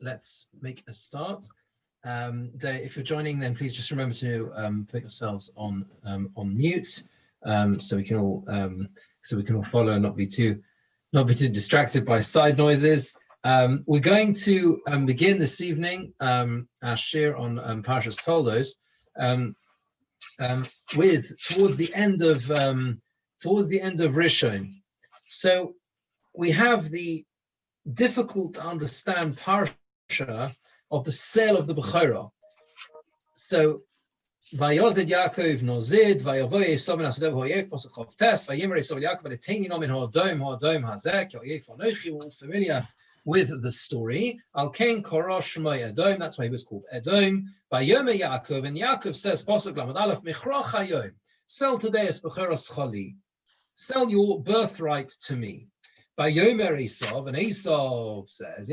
Let's make a start. If you're joining, then please just remember to put yourselves on mute, so we can all follow and not be too distracted by side noises. We're going to begin this evening our shiur on Parshas Toldos with towards the end of Rishon. So we have the difficult to understand parsha of the sale of the Bechorah. So Vayozed Yaakov Nozid, Vayavoy Esav and Asadev Hoyev Pasuk Chav Tes, Vayimer Esav Yaakov V'Leteini Nom in Ha'adom Hazek Yoyev Anochi. We're all familiar with the story. Al Kain Korah Shmoi Edom. That's why he was called Edom. Vayomer Yaakov, and Yaakov says Pasuk Lamed Aleph Michrach Hayom. Sell today as Bechorah Schali. Sell your birthright to me. Vayomer Esav, and Esav says,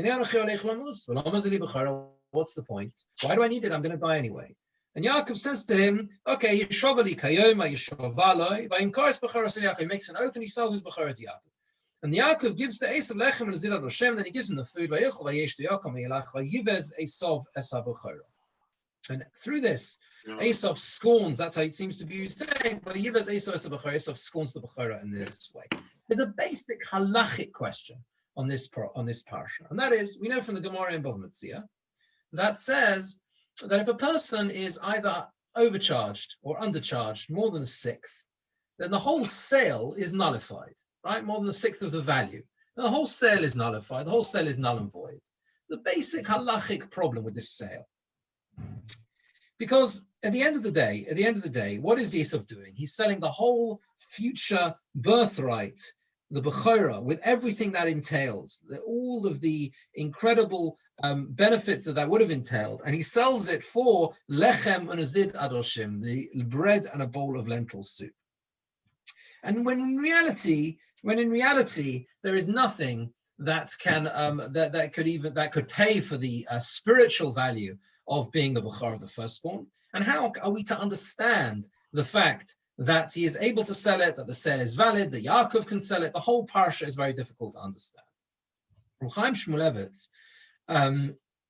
what's the point? Why do I need it? I'm going to die anyway. And Yaakov says to him, okay, Yishovali Kayoma, Yishovaloi, Vayimkores Bechorah Yaakov. He makes an oath and he sells his Bechorah to Yaakov. And Yaakov gives the Esav lechem and zirad Hashem, then he gives him the food, Vayilchol Vayeshtu Yaakov Vayilach Vayivez Esav Esav Bechorah. And through this, Esav scorns, that's how it seems to be saying, Vayivez Esav Esav Bechorah, Esav scorns the Bechorah in this way. There's a basic halachic question on this parsha, and that is, we know from the Gemara in Bava Metzia that says that if a person is either overcharged or undercharged more than a sixth, then the whole sale is nullified, right? More than a sixth of the value. And the whole sale is nullified. The whole sale is null and void. The basic halachic problem with this sale. Because at the end of the day, what is Esav doing? He's selling the whole future birthright, the Bechorah, with everything that entails, all of the incredible benefits that would have entailed, and he sells it for lechem and zid adoshim, the bread and a bowl of lentil soup. And when in reality there is nothing that can that could pay for the spiritual value of being the Bechorah of the firstborn. And how are we to understand the fact that he is able to sell it, that the sale is valid, that Yaakov can sell it? The whole parsha is very difficult to understand. Chaim Shmulevitz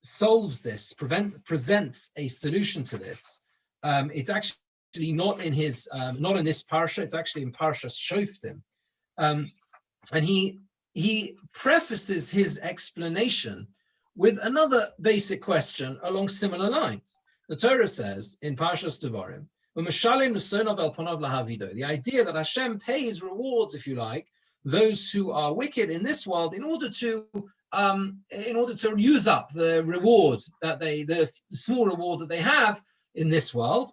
solves this, presents a solution to this. It's actually not in this parsha. It's actually in Parsha Shoftim, and he prefaces his explanation with another basic question along similar lines. The Torah says in Parshas Devarim, the idea that Hashem pays rewards, if you like, those who are wicked in this world in order to use up the reward that the small reward that they have in this world,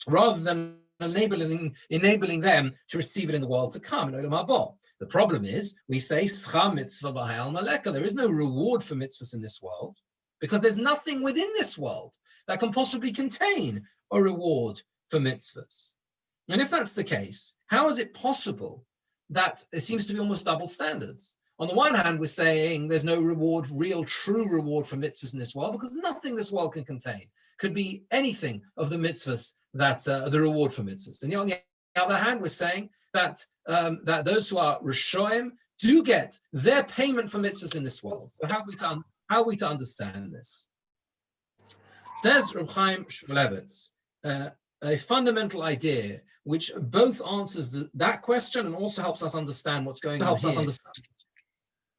rather than enabling them to receive it in the world to come, in Olam Haba. The problem is, we say, Schar mitzvah b'ha'al maleka. There is no reward for mitzvahs in this world, because there's nothing within this world that can possibly contain a reward for mitzvahs. And if that's the case, how is it possible that it seems to be almost double standards? On the one hand, we're saying there's no reward, real, true reward for mitzvahs in this world, because nothing this world can contain could be anything of the mitzvahs that the reward for mitzvahs. And on the other hand, we're saying that those who are Rishoim do get their payment for mitzvahs in this world. So how are we to understand this? Says Reb Chaim Shmulevitz, a fundamental idea which both answers that question and also helps us understand what's going on here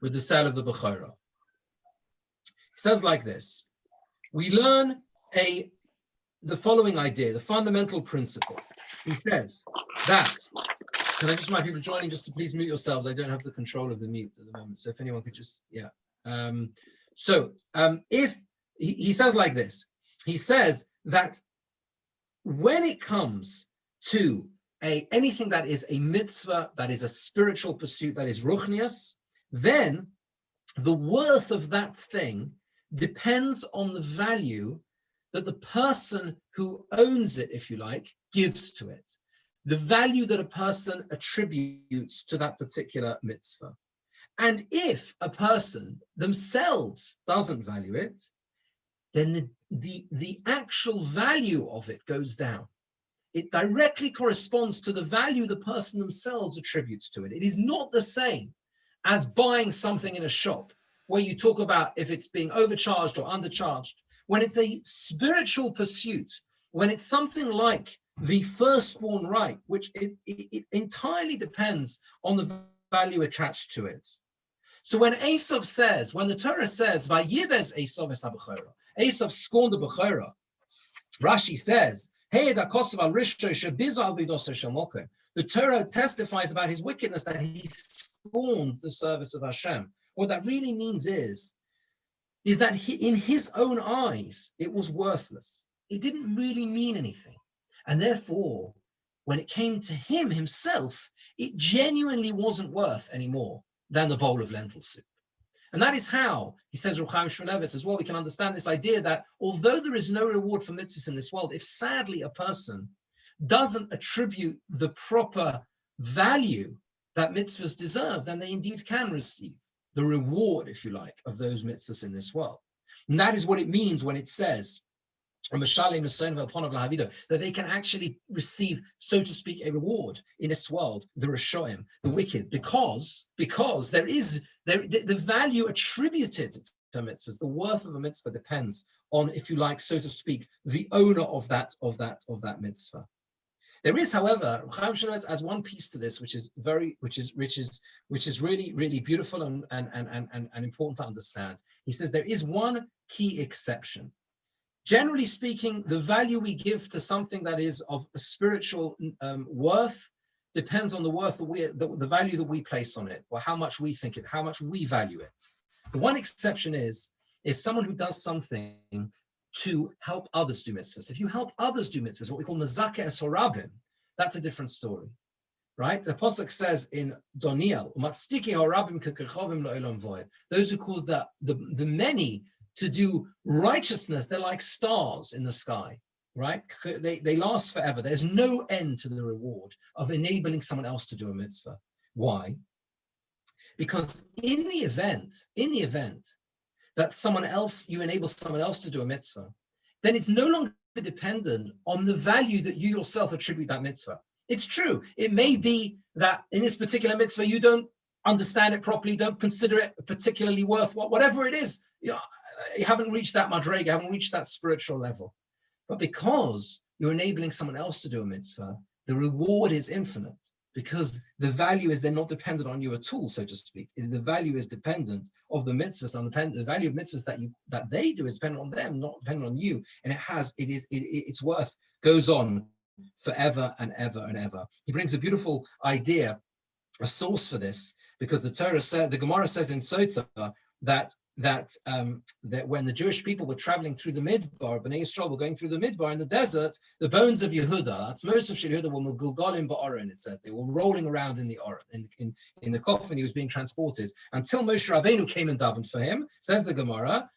with the sale of the Bechorah. He says like this: we learn the following idea, the fundamental principle. He says that, can I just remind people joining just to please mute yourselves? I don't have the control of the mute at the moment, so if anyone could just, if he says like this, he says that when it comes to anything that is a mitzvah, that is a spiritual pursuit, that is ruchnius, then the worth of that thing depends on the value that the person who owns it, if you like, gives to it. The value that a person attributes to that particular mitzvah. And if a person themselves doesn't value it, then the actual value of it goes down. It directly corresponds to the value the person themselves attributes to it. It is not the same as buying something in a shop where you talk about if it's being overcharged or undercharged. When it's a spiritual pursuit, when it's something like the firstborn right, which it entirely depends on the value attached to it. So when Esav says, when the Torah says, "Vayives Esav es habechora," Esav scorned the bechora, Rashi says, the Torah testifies about his wickedness, that he scorned the service of Hashem. What that really means is that in his own eyes, it was worthless. It didn't really mean anything. And therefore, when it came to him himself, it genuinely wasn't worth any more than the bowl of lentil soup. And that is how, he says, Chaim Shmulevitz as well, we can understand this idea that although there is no reward for mitzvahs in this world, if sadly a person doesn't attribute the proper value that mitzvahs deserve, then they indeed can receive the reward, if you like, of those mitzvahs in this world. And that is what it means when it says, that they can actually receive, so to speak, a reward in this world, the Rishoim, the wicked, because there is the value attributed to mitzvahs, the worth of a mitzvah depends on, if you like, so to speak, the owner of that mitzvah. There is, however, Chaim Shmulevitz adds one piece to this, which is really beautiful and important to understand. He says there is one key exception. Generally speaking, the value we give to something that is of a spiritual worth depends on the worth the value that we place on it, or how much we think it, how much we value it. The one exception is someone who does something to help others do mitzvahs. If you help others do mitzvahs, what we call nazake es horabim, that's a different story, right? The Pasuk says in Doniel, "Umatstiki horabim kekechovim lo'olam voed." Those who cause the many to do righteousness, they're like stars in the sky, right? They last forever. There's no end to the reward of enabling someone else to do a mitzvah. Why? Because in the event that you enable someone else to do a mitzvah, then it's no longer dependent on the value that you yourself attribute that mitzvah. It's true. It may be that in this particular mitzvah, you don't understand it properly, don't consider it particularly worthwhile, whatever it is. You haven't reached that madrega, you haven't reached that spiritual level. But because you're enabling someone else to do a mitzvah, the reward is infinite, because the value is then not dependent on you at all, so to speak. The value is dependent of the mitzvahs, and the value of mitzvahs that they do is dependent on them, not dependent on you. And its worth goes on forever and ever and ever. He brings a beautiful idea, a source for this, because the Gemara says in Sotah that when the Jewish people were traveling through the Midbar, Bnei Yisrael were going through the Midbar in the desert, the bones of Yehuda, that's most of Yehuda, were Megulgalim ba'oron, it says. They were rolling around in the oron, in the coffin he was being transported, until Moshe Rabbeinu came and davened for him, says the Gemara,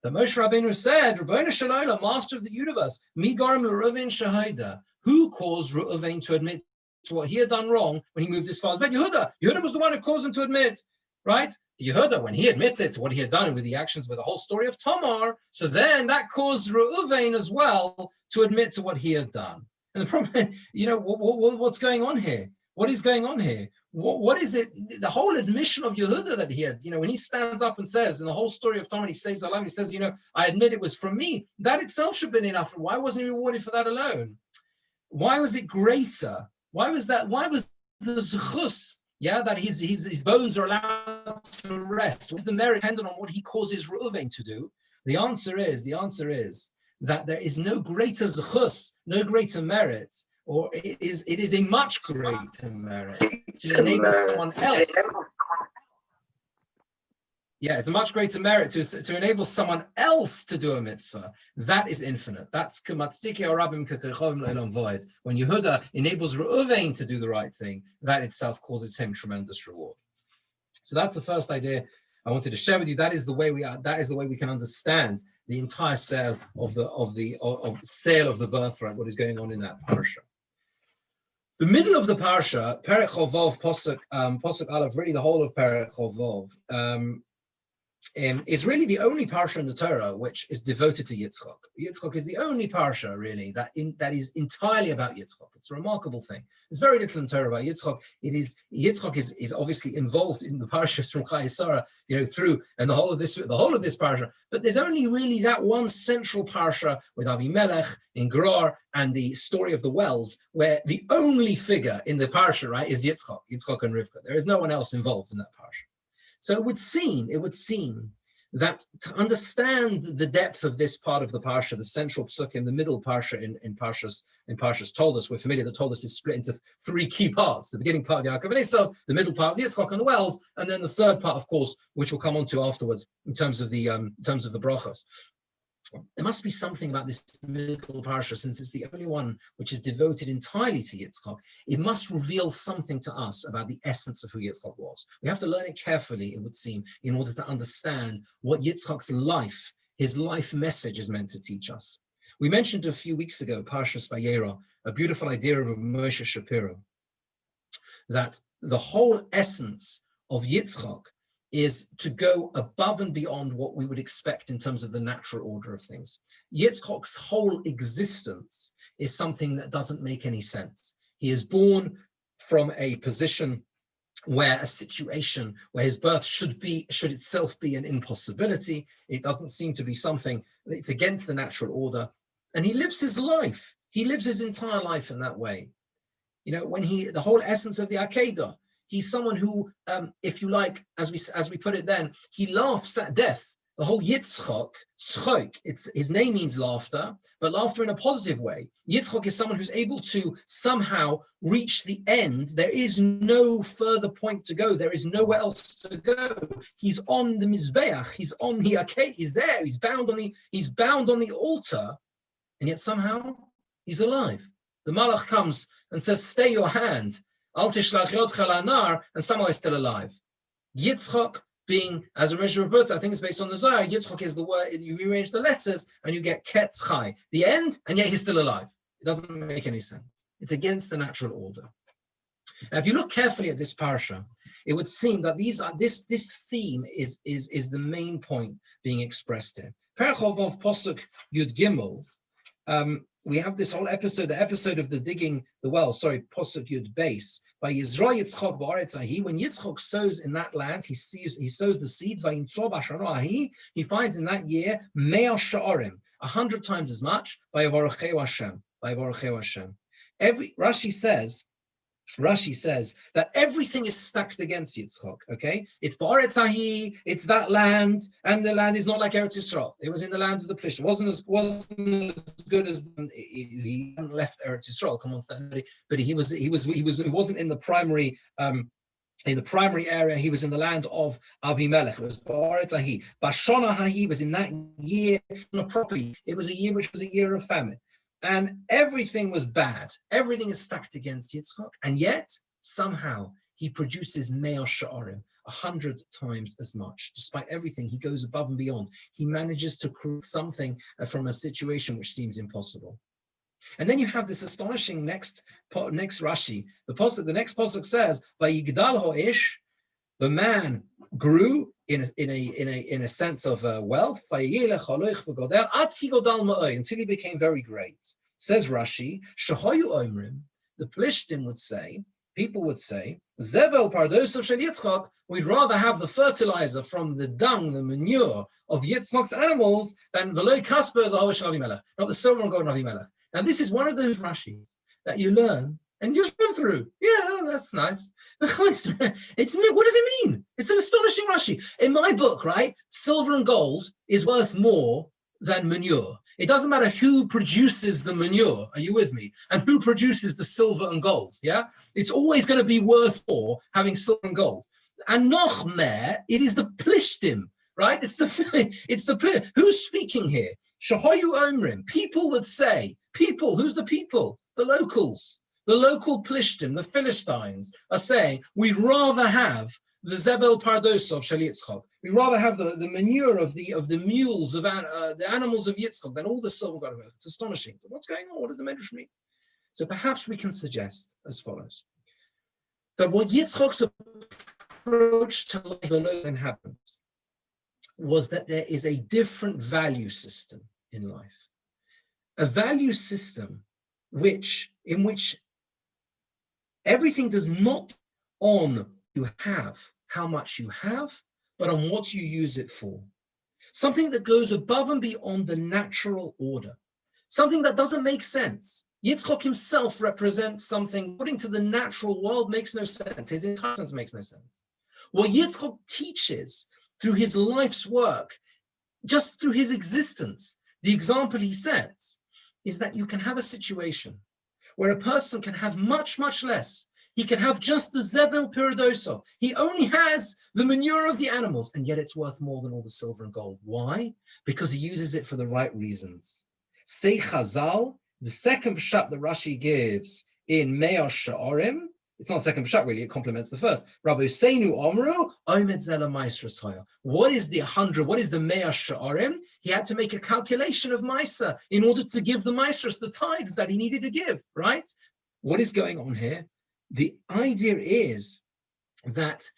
that Moshe Rabbeinu said, Rabbeinu Shalom, master of the universe, Mi garim l'Reuven shahida, who caused Reuven to admit to what he had done wrong when he moved his father's bed? Yehuda was the one who caused him to admit. Right? Yehuda, when he admits it to what he had done with the actions, with the whole story of Tamar, so then that caused Reuven as well to admit to what he had done. And the problem, what's going on here? What is going on here? What is it? The whole admission of Yehuda that he had, when he stands up and says, in the whole story of Tamar, he saves our life, he says, I admit it was from me. That itself should have been enough. Why wasn't he rewarded for that alone? Why was it greater? Why was the zechus? That his bones are allowed to rest. What's the merit dependent on what he causes Reuven to do? The answer is that there is no greater zechus, no greater merit, or it is a much greater merit to enable someone else. Yeah, it's a much greater merit to enable someone else to do a mitzvah. That is infinite. That's k'matstiki harabim kekechovim lo'olam voed. When Yehuda enables Reuven to do the right thing, that itself causes him tremendous reward. So that's the first idea I wanted to share with you. That is the way we can understand the entire sale of the birthright. What is going on in that parsha? The middle of the parsha, Perek Chovov, Posuk Aleph, really the whole of Perek Chovov. is really the only parsha in the Torah which is devoted to Yitzchak. Yitzchak is the only parsha really that is entirely about Yitzchak. It's a remarkable thing. There's very little in Torah about Yitzchak. Yitzchak is obviously involved in the parshas from Chai Sarah, through and the whole of this parsha. But there's only really that one central parsha with Avimelech in Gerar and the story of the wells, where the only figure in the parsha, right, is Yitzchak and Rivka. There is no one else involved in that parsha. So it would seem that to understand the depth of this part of the parsha, the central psukim, the middle parsha in Parshas Toldos, we're familiar that Toldos is split into three key parts: the beginning part of Yaakov and Esau, the middle part of the Yitzchak and the wells, and then the third part, of course, which we'll come on to afterwards in terms of the brachos. There must be something about this middle parsha, since it's the only one which is devoted entirely to Yitzchak. It must reveal something to us about the essence of who Yitzchak was. We have to learn it carefully, it would seem, in order to understand what Yitzchak's life, his life message, is meant to teach us. We mentioned a few weeks ago, Parshas Vayera, a beautiful idea of Moshe Shapiro, that the whole essence of Yitzchak is to go above and beyond what we would expect in terms of the natural order of things. Yitzchak's whole existence is something that doesn't make any sense. He is born from a position where a situation where his birth should itself be an impossibility. It doesn't seem to be something that's against the natural order. And he lives his life. He lives his entire life in that way. The whole essence of the Akedah, he's someone who, if you like, as we put it then, he laughs at death. The whole Yitzchak, Tzchok, his name means laughter, but laughter in a positive way. Yitzchak is someone who's able to somehow reach the end. There is no further point to go. There is nowhere else to go. He's on the Mizbeach. He's on the Akeh. He's there. He's bound on the altar, and yet somehow he's alive. The Malach comes and says, "Stay your hand. Al tishlach yodcha lanar," and somehow he's still alive. Yitzchak being, as a measure of birth, I think it's based on the Zohar, Yitzchak is the word, you rearrange the letters and you get Ketz Chai, the end, and yet he's still alive. It doesn't make any sense. It's against the natural order. Now, if you look carefully at this parsha, it would seem that this theme is the main point being expressed here. Perchov of Posuk Yud Gimel, we have this whole episode, the episode of the digging the well, Posuk Yud Beis, by Yizra Yitzchak Ba'aretz Ahi. When Yitzchak sows in that land, he sows the seeds, he finds in that year, Mea Sha'arim, 100 times as much, Vayevaracheu Hashem. Rashi says that everything is stacked against Yitzchak, okay? It's Ba'aretz Ahi, it's that land, and the land is not like Eretz Yisrael. It was in the land of the Plish. It wasn't as good as he hadn't left Eretz Yisrael, come on, but he wasn't in the primary area. He was in the land of Avimelech. It was Ba'aretz Ahi. Bashana Ahi was in that year, not properly. It was a year which was a year of famine. And everything was bad. Everything is stacked against Yitzchak. And yet, somehow, he produces Mea Sha'arim, 100 times as much. Despite everything, he goes above and beyond. He manages to create something from a situation which seems impossible. And then you have this astonishing next Rashi. The next pasuk says, "Vayigdal ho'ish," the man grew in a sense of wealth, until he became very great. Says Rashi, Shahoyu Omrim, the Plishtim would say, people would say, Zevel Pardosav Shel Yitzchak, we'd rather have the fertilizer from the dung, the manure of Yitzchak's animals than Veloy Kasper as Avimelech, not the silver and gold of Avimelech. Now this is one of those Rashis that you learn and just run through. Yeah, that's nice. What does it mean? It's an astonishing Rashi. In my book, right, silver and gold is worth more than manure. It doesn't matter who produces the manure, are you with me? And who produces the silver and gold, yeah? It's always going to be worth more having silver and gold. And noch mehr, it is the plishtim, right? It's the who's speaking here? Shahoyu Omrim. People would say, who's the people? The locals. The local Plishtim, the Philistines, are saying, we'd rather have the Zevel Pardosov Shel Yitzchak. We'd rather have the manure of the mules, of the animals of Yitzchak than all the silver gold. It's astonishing. What's going on? What does the Medrash mean? So perhaps we can suggest as follows, that what Yitzchak's approach to life alone happens, was that there is a different value system in life. A value system in which everything does not on you have, how much you have, but on what you use it for. Something that goes above and beyond the natural order. Something that doesn't make sense. Yitzchok himself represents something, according to the natural world, makes no sense. His entire sense makes no sense. What Yitzchok teaches through his life's work, just through his existence, the example he sets is that you can have a situation where a person can have much, much less. He can have just the zevel piradosov. He only has the manure of the animals, and yet it's worth more than all the silver and gold. Why? Because he uses it for the right reasons. Say Chazal, the second pshat that Rashi gives in Me'ah Sha'arim, it's not a second pshat really, it complements the first. Rabbi Seinu Omru, Omed Zela Maisras Hoya. What is the 100, what is the Me'ah Sha'arim? He had to make a calculation of Maisa in order to give the Maisras, the tithes that he needed to give, right? What is going on here? The idea is that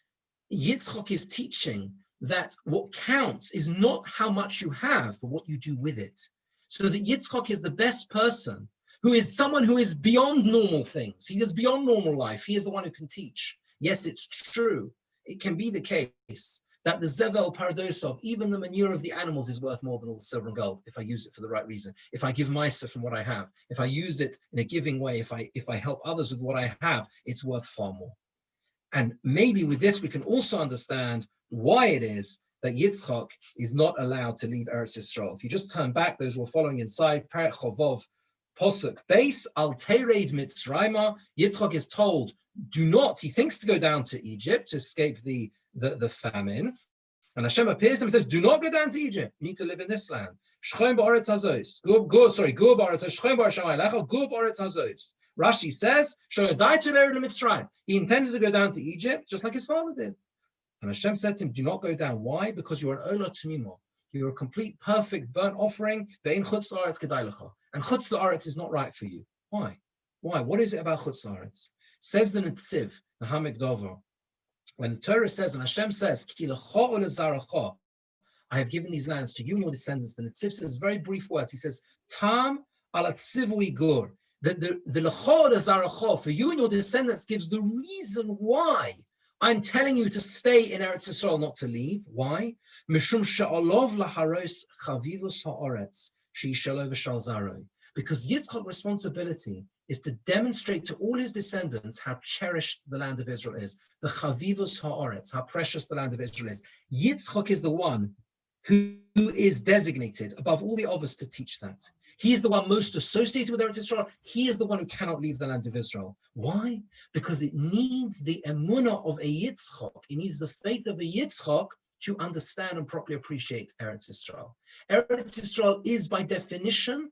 Yitzchok is teaching that what counts is not how much you have, but what you do with it. So that Yitzchok is the best person, who is someone who is beyond normal things. He is beyond normal life. He is the one who can teach. Yes, it's true. It can be the case that the zevel paradosov, even the manure of the animals, is worth more than all the silver and gold if I use it for the right reason. If I give Maisa from what I have, if I use it in a giving way, if I help others with what I have, it's worth far more. And maybe with this, we can also understand why it is that Yitzchok is not allowed to leave Eretz Yisrael. If you just turn back, those who are following inside, Perek Chovov, Posuk Beis, Al Tereid Mitzrayma, Yitzchok is told, do not, he thinks to go down to Egypt to escape the famine. And Hashem appears to him and says, do not go down to Egypt. You need to live in this land. Shchoim ba'aretz hazos. Gur ba'aretz hazos. Shchoim ba'aretz hazos. Gur ba'aretz hazos. Rashi says, he intended to go down to Egypt, just like his father did. And Hashem said to him, do not go down. Why? Because you're an olah t'mimo. You're a complete, perfect burnt offering. And chutz la'aretz is not right for you. Why? Why? What is it about chutz la'aretz? Says the Netziv, the Hamikdover, when the Torah says, and Hashem says, I have given these lands to you and your descendants, the Netziv says very brief words. He says, Tam ala tzivui gur. The lecho zaracho for you and your descendants gives the reason why I'm telling you to stay in Eretz Yisrael, not to leave. Why? Mishum she'olov laharos chavivus ha'oretz she'ishalov v'shal zaroi. Because Yitzchok's responsibility is to demonstrate to all his descendants how cherished the land of Israel is, the chavivus ha'oretz, how precious the land of Israel is. Yitzchok is the one who is designated above all the others to teach that. He is the one most associated with Eretz Yisrael. He is the one who cannot leave the land of Israel. Why? Because it needs the emunah of a Yitzchok. It needs the faith of a Yitzchok to understand and properly appreciate Eretz Yisrael. Eretz Yisrael is by definition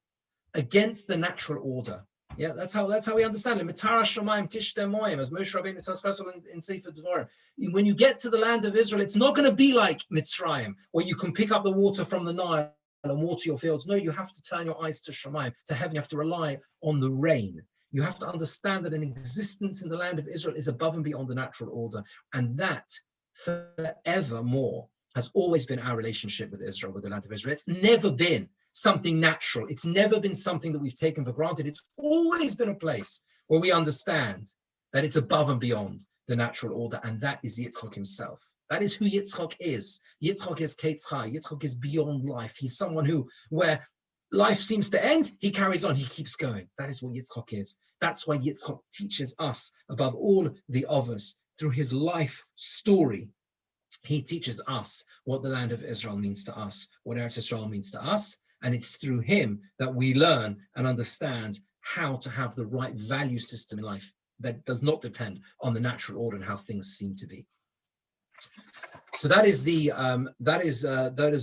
against the natural order. Yeah, that's how we understand it. Toras Chaim Parsha, as Moshe Rabbeinu tells us in Sefer Devarim. When you get to the land of Israel, it's not going to be like Mitzrayim, where you can pick up the water from the Nile and water your fields. No, you have to turn your eyes to Shemayim, to heaven. You have to rely on the rain. You have to understand that an existence in the land of Israel is above and beyond the natural order, and that forevermore has always been our relationship with Israel, with the land of Israel. It's never been something natural. It's never been something that we've taken for granted. It's always been a place where we understand that it's above and beyond the natural order, and that is Yitzchok himself. That is who Yitzchok is. Yitzchok is Ketzchai. Yitzchok is beyond life. He's someone who, where life seems to end, he carries on, he keeps going. That is what Yitzchok is. That's why Yitzchok teaches us above all the others through his life story. He teaches us what the land of Israel means to us, what Eretz Yisrael means to us, and it's through him that we learn and understand how to have the right value system in life that does not depend on the natural order and how things seem to be. So that is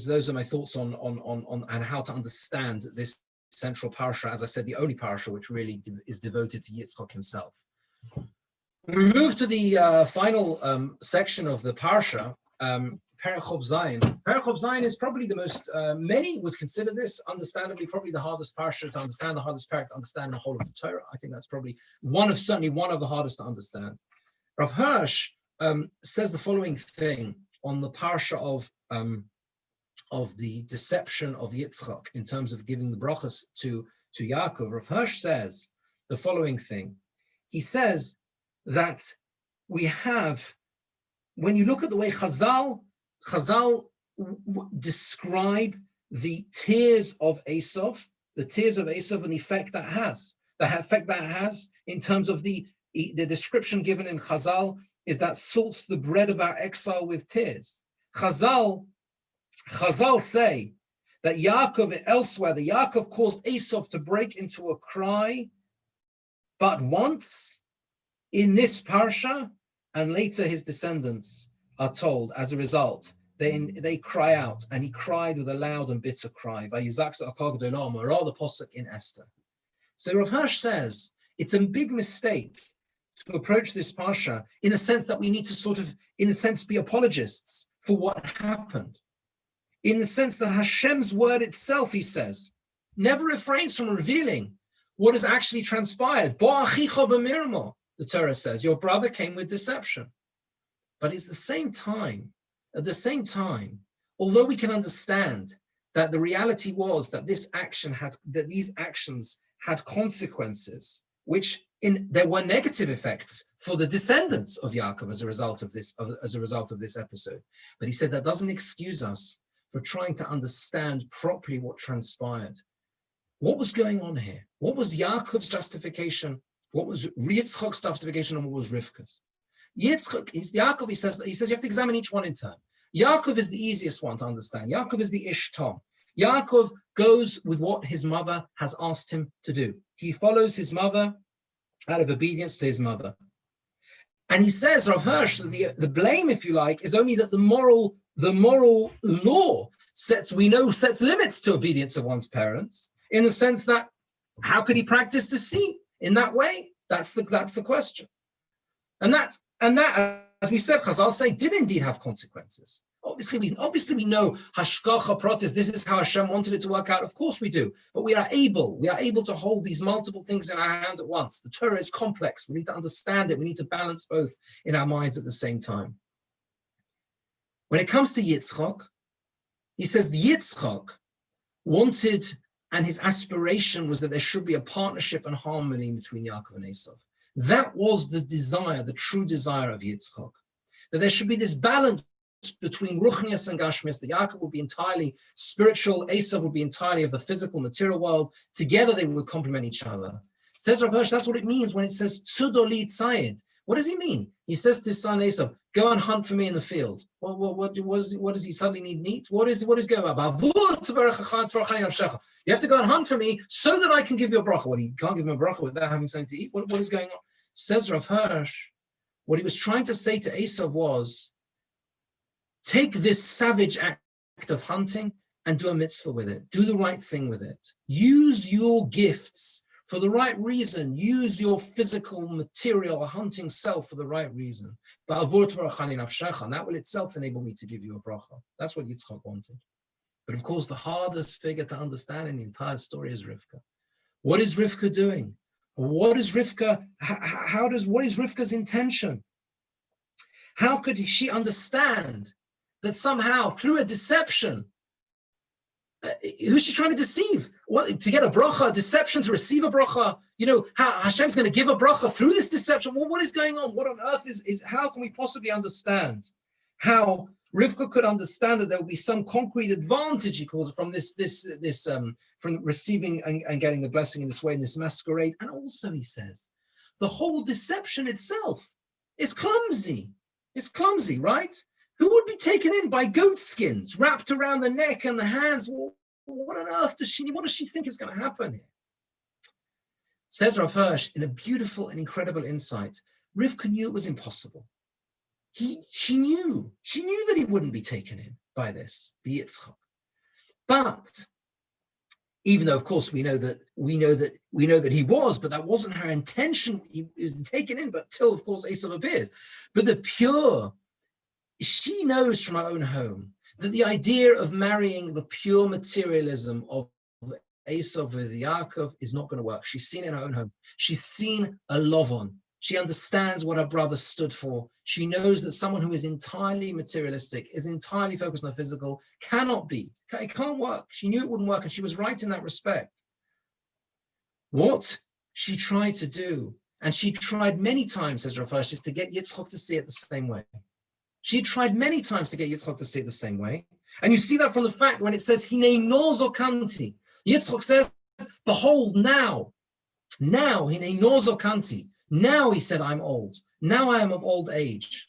those are my thoughts on and how to understand this central parsha. As I said, the only parsha which really is devoted to Yitzchok himself. We move to the final section of the parsha, Perek Chov Zayin. Perek Chov Zayin is probably the most, many would consider this, understandably, probably the hardest parsha to understand, the hardest parak to understand in the whole of the Torah. I think that's probably certainly one of the hardest to understand. Rav Hirsch says the following thing on the parsha of deception of Yitzchak in terms of giving the brachas to Yaakov, Rav Hirsch says the following thing. He says that we have, when you look at the way Chazal describe the tears of Esav, and the effect that has in terms of the description given in Chazal is that salts the bread of our exile with tears. Chazal say that Yaakov caused Esav to break into a cry, but once in this parsha, and later his descendants are told as a result, they cry out, and he cried with a loud and bitter cry. The posuk in Esther. So Rav Hirsch says it's a big mistake to approach this parsha in a sense that we need to sort of, in a sense, be apologists for what happened. In the sense that Hashem's word itself, he says, never refrains from revealing what has actually transpired. Bo achicha b'mirmo, the Torah says, your brother came with deception. But at the same time, although we can understand that the reality was that these actions had consequences, which there were negative effects for the descendants of Yaakov as a result of this episode. But he said that doesn't excuse us for trying to understand properly what transpired. What was going on here? What was Yaakov's justification? What was Yitzchak's justification, and what was Rivka's? Yaakov, he says you have to examine each one in turn. Yaakov is the easiest one to understand. Yaakov is the Ish Tom. Yaakov goes with what his mother has asked him to do. He follows his mother out of obedience to his mother. And he says, Rav Hirsch, the blame, if you like, is only that the moral law sets limits to obedience of one's parents, in the sense that how could he practice deceit in that way? That's the question. And that, as we said, Chazal say, did indeed have consequences. Obviously we know hashgacha pratis, this is how Hashem wanted it to work out. Of course we do. But we are able to hold these multiple things in our hands at once. The Torah is complex. We need to understand it. We need to balance both in our minds at the same time. When it comes to Yitzchak, he says the Yitzchak wanted, and his aspiration was that there should be a partnership and harmony between Yaakov and Esav. That was the desire, the true desire of Yitzchak. That there should be this balance between Ruchnius and Gashmius, that Yaakov would be entirely spiritual, Esav would be entirely of the physical, material world. Together they would complement each other. Says Rav Hirsch, that's what it means when it says Tzudoli Tzayid. What does he mean? He says to his son Esav, go and hunt for me in the field. What does he suddenly need meat? What is going on? You have to go and hunt for me so that I can give you a bracha. What, he can't give him a bracha without having something to eat? What is going on? Says Rav Hirsch, what he was trying to say to Esav was, take this savage act of hunting and do a mitzvah with it. Do the right thing with it. Use your gifts for the right reason. Use your physical, material, hunting self for the right reason. And that will itself enable me to give you a bracha. That's what Yitzchak wanted. But of course, the hardest figure to understand in the entire story is Rivka. What is Rivka doing? What is Rivka? What is Rivka's intention? How could she understand that somehow through a deception, who's she trying to deceive? What, to get a bracha, deception, to receive a bracha? How Hashem's going to give a bracha through this deception? Well, what is going on? What on earth is how can we possibly understand how Rivka could understand that there would be some concrete advantage, he calls it, from from receiving and getting the blessing in this way, in this masquerade? And also, he says, the whole deception itself is clumsy. It's clumsy, right? Who would be taken in by goat skins wrapped around the neck and the hands? Well, what on earth what does she think is going to happen here? Says Rav Hirsch in a beautiful and incredible insight, Rivka knew it was impossible. She knew that he wouldn't be taken in by this, by Yitzchak. But even though, of course, we know that he was, but that wasn't her intention. He was taken in, but till, of course, Esav appears. But she knows from her own home that the idea of marrying the pure materialism of Esav with Yaakov is not going to work. She's seen it in her own home. She's seen a Lovon. She understands what her brother stood for. She knows that someone who is entirely materialistic, is entirely focused on the physical, cannot be. It can't work. She knew it wouldn't work, and she was right in that respect. What she tried to do, and she tried many times, says Rav Hirsch, is to get Yitzchok to see it the same way. She tried many times to get Yitzchok to see it the same way. And you see that from the fact when it says, Hinei nozo kanti. Yitzchok says, behold, now, Hinei nozo kanti. Now, he said, I'm old. Now I am of old age.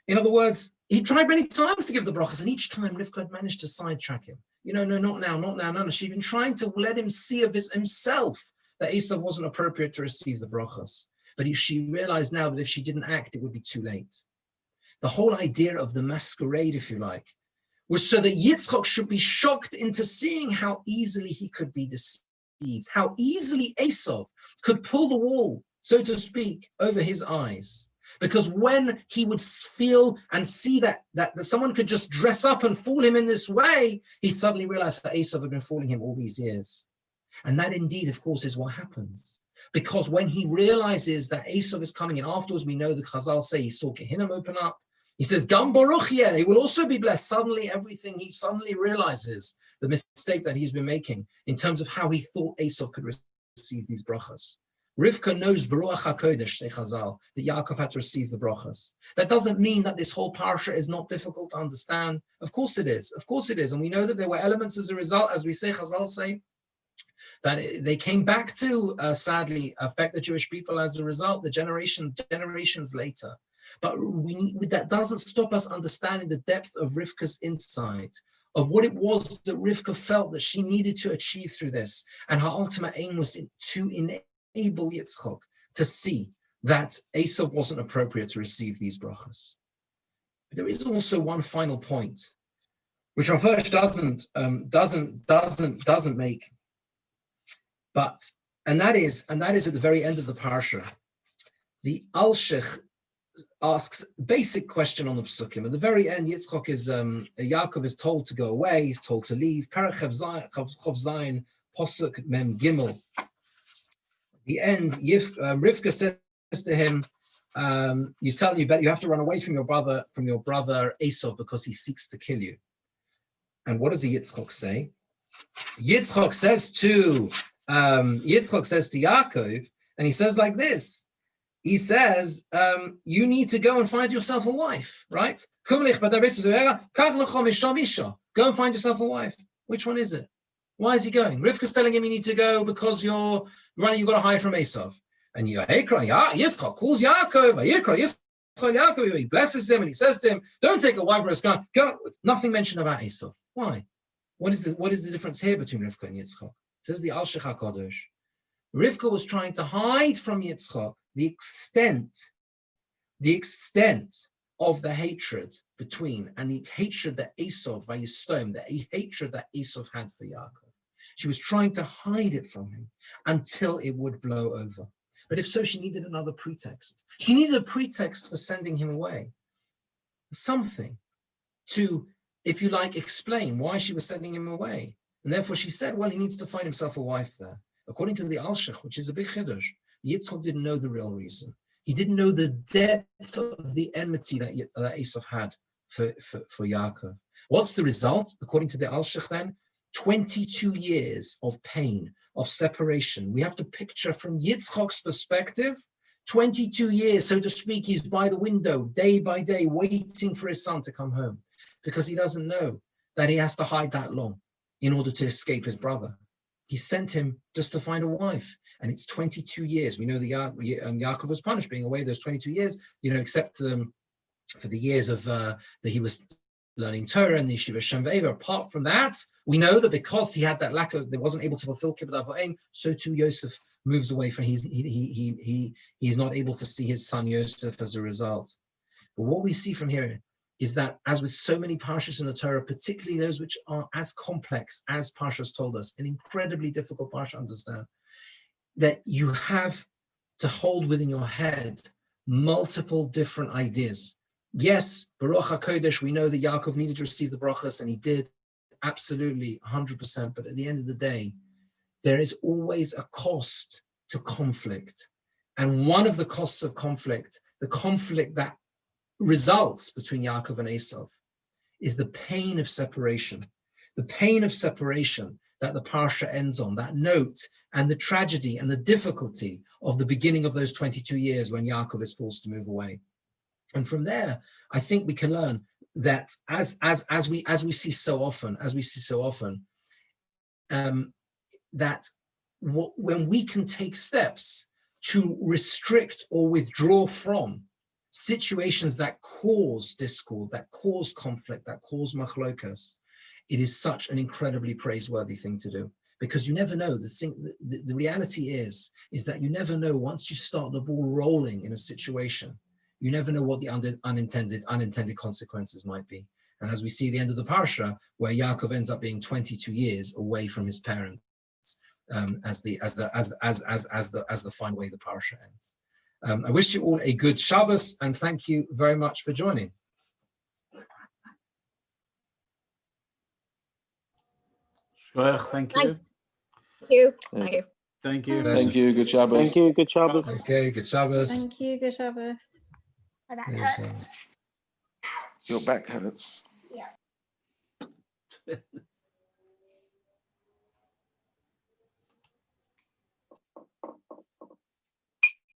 In other words, he tried many times to give the brachas, and each time Rivka had managed to sidetrack him. No, not now, no. She'd been trying to let him see of himself that Esav wasn't appropriate to receive the brachas. But she realized now that if she didn't act, it would be too late. The whole idea of the masquerade, if you like, was so that Yitzchok should be shocked into seeing how easily he could be deceived, how easily Esav could pull the wool, so to speak, over his eyes. Because when he would feel and see that someone could just dress up and fool him in this way, he'd suddenly realize that Esav had been fooling him all these years. And that indeed, of course, is what happens. Because when he realizes that Esav is coming, and afterwards we know the Chazal say he saw Gehinnom open up, he says, Gam Baruch, yeah, they will also be blessed. Suddenly he suddenly realizes the mistake that he's been making in terms of how he thought Esav could receive these brachas. Rivka knows Baruch HaKodesh, say Chazal, that Yaakov had to receive the brachas. That doesn't mean that this whole parsha is not difficult to understand. Of course it is. Of course it is. And we know that there were elements as a result, as we say, Chazal say, that they came back to, sadly, affect the Jewish people as a result, the generations later. But that doesn't stop us understanding the depth of Rivka's insight, of what it was that Rivka felt that she needed to achieve through this. And her ultimate aim was to enable Yitzchok to see that Esav wasn't appropriate to receive these brachas. But there is also one final point, which Rav Hirsch doesn't make. And that is at the very end of the parsha. The Alshich asks a basic question on the Pesukim. At the very end, Yaakov is told to go away, he's told to leave. Perek Chav Zayin, Posuk Mem Gimel. At the end, Rivka says to him, you have to run away from your brother Esav because he seeks to kill you. And what does the Yitzchok say? Yitzchok says to Yaakov, and he says like this. He says, you need to go and find yourself a wife, right? Go and find yourself a wife. Which one is it? Why is he going? Rivka's telling him you need to go because you've got to hide from Esav. And Yitzchak calls Yaakov, he blesses him and he says to him, don't take a wife or a scan. Go. Nothing mentioned about Esav. Why? What is the difference here between Rivka and Yitzchak? Says the Alshich HaKadosh. Rivka was trying to hide from Yitzchak the extent of the hatred between, and the hatred that Esav, the hatred that Esav had for Yaakov. She was trying to hide it from him until it would blow over. But if so, she needed another pretext. She needed a pretext for sending him away. Something to, if you like, explain why she was sending him away. And therefore she said, well, he needs to find himself a wife there. According to the Alshich, which is a big chiddush, Yitzchak didn't know the real reason. He didn't know the depth of the enmity that Esav had for Yaakov. What's the result? According to the Alshich then, 22 years of pain, of separation. We have to picture from Yitzchak's perspective, 22 years, so to speak, he's by the window, day by day, waiting for his son to come home, because he doesn't know that he has to hide that long in order to escape his brother. He sent him just to find a wife, and it's 22 years. We know that Yaakov was punished being away those 22 years, except for the years of that he was learning Torah and the Yeshiva Shem V'Eva. Apart from that, we know that because he had that lack of, they wasn't able to fulfill Kibbutz Avayim, so too Yosef moves away from he's not able to see his son Yosef as a result. But what we see from here is that, as with so many parshas in the Torah, particularly those which are as complex as Parshas Toldos, an incredibly difficult parsha to understand, that you have to hold within your head multiple different ideas. Yes, Baruch HaKodesh, we know that Yaakov needed to receive the brachas, and he did, absolutely, 100%. But at the end of the day, there is always a cost to conflict. And one of the costs of conflict, the conflict that results between Yaakov and Esav, is the pain of separation. The pain of separation that the Parsha ends on, that note, and the tragedy and the difficulty of the beginning of those 22 years when Yaakov is forced to move away. And from there, I think we can learn that as we see so often, that when we can take steps to restrict or withdraw from situations that cause discord, that cause conflict, that cause machlokas, it is such an incredibly praiseworthy thing to do. Because you never know. The reality is that you never know once you start the ball rolling in a situation. You never know what the unintended consequences might be. And as we see the end of the Parsha, where Yaakov ends up being 22 years away from his parents, as the final way the Parsha ends. I wish you all a good Shabbos, and thank you very much for joining. Thank you. Thank you. Thank you. Thank you. Thank you. Good Shabbos. Thank you. Good Shabbos. Okay, good Shabbos. Thank you. Good Shabbos. Good Shabbos. Your back hurts. Yeah.